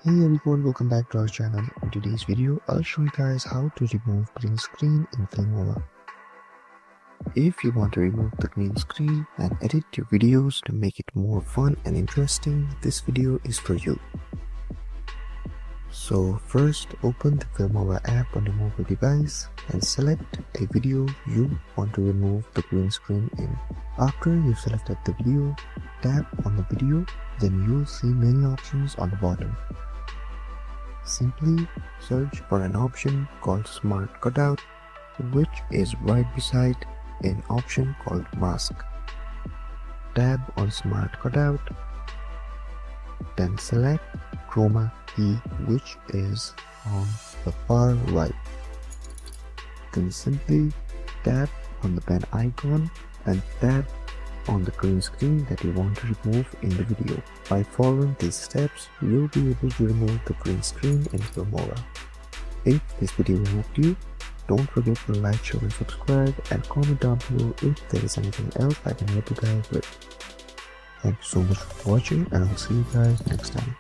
Hey everyone, welcome back to our channel. In today's video, I'll show you guys how to remove green screen in Filmora. If you want to remove the green screen and edit your videos to make it more fun and interesting, this video is for you. So first, open the Filmora app on your mobile device and select a video you want to remove the green screen in. After you've selected the video, tap on the video, then you'll see many options on the bottom. Simply search for an option called Smart Cutout, which is right beside an option called Mask. Tap on Smart Cutout, then select Chroma Key, which is on the far right. Then simply tap on the pen icon and tap on the green screen that you want to remove in the video. By following these steps, you'll be able to remove the green screen in Filmora. If this video helped you, don't forget to like, share and subscribe, and comment down below if there is anything else I can help you guys with. Thank you so much for watching, and I'll see you guys next time.